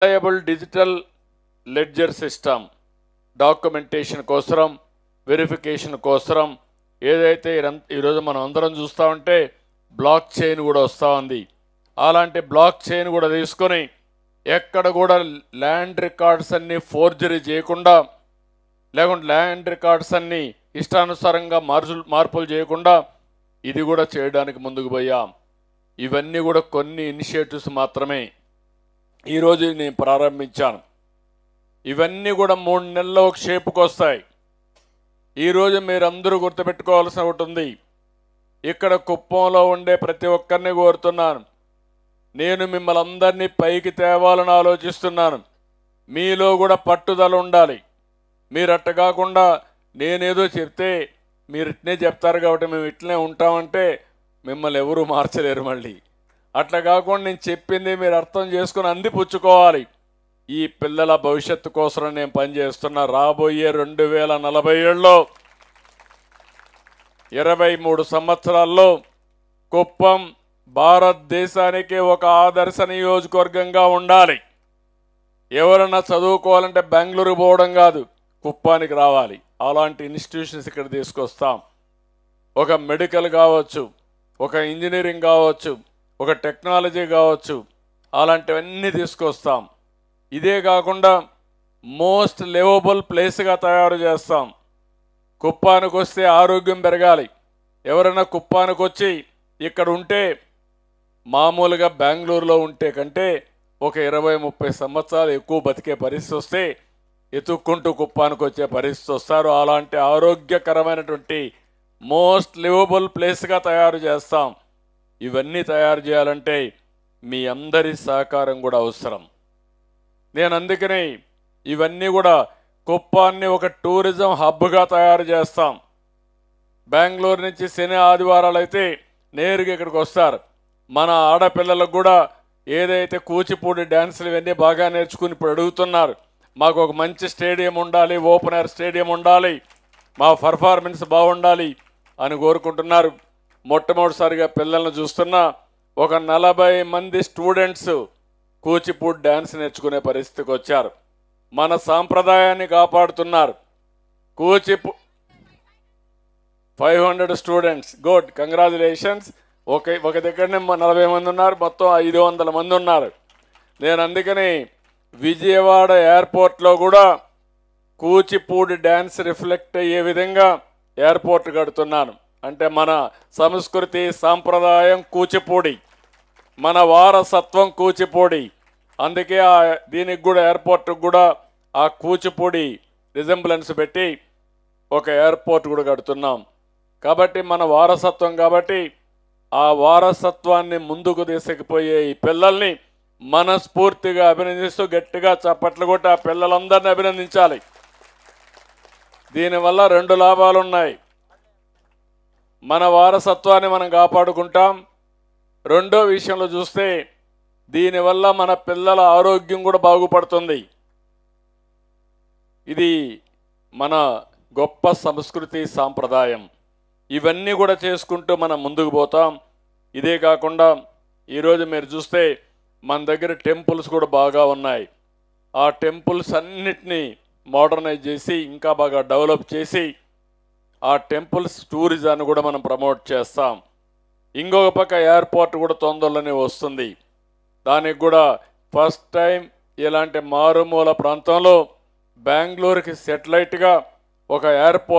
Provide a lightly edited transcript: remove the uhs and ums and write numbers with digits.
Reliable digital ledger system documentation కోసం verification కోసం ఏదైతే ఈరోజు మనం అందరం చూస్తూ ఉంటే బ్లాక్ చైన్ కూడా వస్తూ ఉంది. అలాంటి బ్లాక్ చైన్ కూడా తీసుకొని ఎక్కడ కూడా ల్యాండ్ రికార్డ్స్ అన్నీ ఫోర్జరీ చేయకుండా, లేకుంటే ల్యాండ్ రికార్డ్స్ అన్నీ ఇష్టానుసారంగా మార్పులు చేయకుండా ఇది కూడా చేయడానికి ముందుకు పోయాం. ఇవన్నీ కూడా కొన్ని ఇనిషియేటివ్స్ మాత్రమే ఈరోజు నేను ప్రారంభించాను. ఇవన్నీ కూడా 3 నెలల్లో ఒక షేపుకి వస్తాయి. ఈరోజు మీరందరూ గుర్తుపెట్టుకోవాల్సిన ఒకటి ఉంది. ఇక్కడ కుప్పంలో ఉండే ప్రతి ఒక్కరిని కోరుతున్నాను, నేను మిమ్మల్ని అందరినీ పైకి తేవాలని ఆలోచిస్తున్నాను. మీలో కూడా పట్టుదల ఉండాలి. మీరు అట్ట కాకుండా నేనేదో చెప్తే మీరు ఇట్నే చెప్తారు కాబట్టి మేము ఇట్లనే ఉంటామంటే మిమ్మల్ని ఎవరూ మార్చలేరు. మళ్ళీ అట్లా కాకుండా నేను చెప్పింది మీరు అర్థం చేసుకుని అందిపుచ్చుకోవాలి. ఈ పిల్లల భవిష్యత్తు కోసం నేను పనిచేస్తున్నా. రాబోయే 2047లో 23 సంవత్సరాల్లో కుప్పం భారతదేశానికి ఒక ఆదర్శ నియోజకవర్గంగా ఉండాలి. ఎవరన్నా చదువుకోవాలంటే బెంగళూరు పోవడం కాదు, కుప్పానికి రావాలి. అలాంటి ఇన్స్టిట్యూషన్స్ ఇక్కడ తీసుకొస్తాం. ఒక మెడికల్ కావచ్చు, ఒక ఇంజనీరింగ్ కావచ్చు, ఒక టెక్నాలజీ కావచ్చు, అలాంటివన్నీ తీసుకొస్తాం. ఇదే కాకుండా మోస్ట్ లివబుల్ ప్లేస్గా తయారు చేస్తాం. కుప్పానికి వస్తే ఆరోగ్యం పెరగాలి. ఎవరైనా కుప్పానికి వచ్చి ఇక్కడ ఉంటే మామూలుగా బెంగళూరులో ఉంటే కంటే ఒక 20-30 సంవత్సరాలు ఎక్కువ బతికే పరిస్థితి వస్తే ఎత్తుక్కుంటూ కుప్పానికి వచ్చే పరిస్థితి వస్తారు. అలాంటి ఆరోగ్యకరమైనటువంటి మోస్ట్ లివబుల్ ప్లేస్గా తయారు చేస్తాం. ఇవన్నీ తయారు చేయాలంటే మీ అందరి సహకారం కూడా అవసరం. నేను అందుకని ఇవన్నీ కూడా కుప్పాన్ని ఒక టూరిజం హబ్గా తయారు చేస్తాం. బెంగళూరు నుంచి శని ఆదివారాలు అయితే నేరుగా ఇక్కడికి వస్తారు. మన ఆడపిల్లలకు కూడా ఏదైతే కూచిపూడి డ్యాన్సులు ఇవన్నీ బాగా నేర్చుకుని ఇప్పుడు అడుగుతున్నారు, మాకు ఒక మంచి స్టేడియం ఉండాలి, ఓపెన్ ఎయిర్ స్టేడియం ఉండాలి, మా పర్ఫార్మెన్స్ బాగుండాలి అని కోరుకుంటున్నారు. మొట్టమొదటిసారిగా పిల్లలను చూస్తున్నా ఒక 40 మంది స్టూడెంట్స్ కూచిపూడి డ్యాన్స్ నేర్చుకునే పరిస్థితికి వచ్చారు. మన సాంప్రదాయాన్ని కాపాడుతున్నారు. 500 స్టూడెంట్స్, గుడ్, కంగ్రాచులేషన్స్. ఒక దగ్గరనే 40 మంది ఉన్నారు, మొత్తం 500 మంది ఉన్నారు. నేను అందుకని విజయవాడ ఎయిర్పోర్ట్లో కూడా కూచిపూడి డ్యాన్స్ రిఫ్లెక్ట్ అయ్యే విధంగా ఎయిర్పోర్ట్ కడుతున్నాను. అంటే మన సంస్కృతి సాంప్రదాయం కూచిపూడి, మన వారసత్వం కూచిపూడి. అందుకే దీనికి కూడా ఎయిర్పోర్ట్కి కూడా ఆ కూచిపూడి రిజెంబ్లెన్స్ పెట్టి ఒక ఎయిర్పోర్ట్ కూడా కడుతున్నాం. కాబట్టి మన వారసత్వం, కాబట్టి ఆ వారసత్వాన్ని ముందుకు తీసుకుపోయే ఈ పిల్లల్ని మనస్ఫూర్తిగా అభినందిస్తూ గట్టిగా చప్పట్లు కొట్టి ఆ పిల్లలందరినీ అభినందించాలి. దీనివల్ల 2 లాభాలు ఉన్నాయి. మన వారసత్వాన్ని మనం కాపాడుకుంటాం. రెండో విషయంలో చూస్తే దీనివల్ల మన పిల్లల ఆరోగ్యం కూడా బాగుపడుతుంది. ఇది మన గొప్ప సంస్కృతి సాంప్రదాయం. ఇవన్నీ కూడా చేసుకుంటూ మనం ముందుకు పోతాం. ఇదే కాకుండా ఈరోజు మీరు చూస్తే మన దగ్గర టెంపుల్స్ కూడా బాగా ఉన్నాయి. ఆ టెంపుల్స్ అన్నిటినీ మోడర్నైజ్ చేసి ఇంకా బాగా డెవలప్ చేసి ఆ టెంపుల్స్ టూరిజాన్ని కూడా మనం ప్రమోట్ చేస్తాం. ఇంకొక పక్క ఎయిర్పోర్ట్ కూడా తొందరలోనే వస్తుంది. దానికి కూడా ఫస్ట్ టైం ఇలాంటి మారుమూల ప్రాంతంలో బెంగళూరుకి సెటిలైట్గా ఒక ఎయిర్పోర్ట్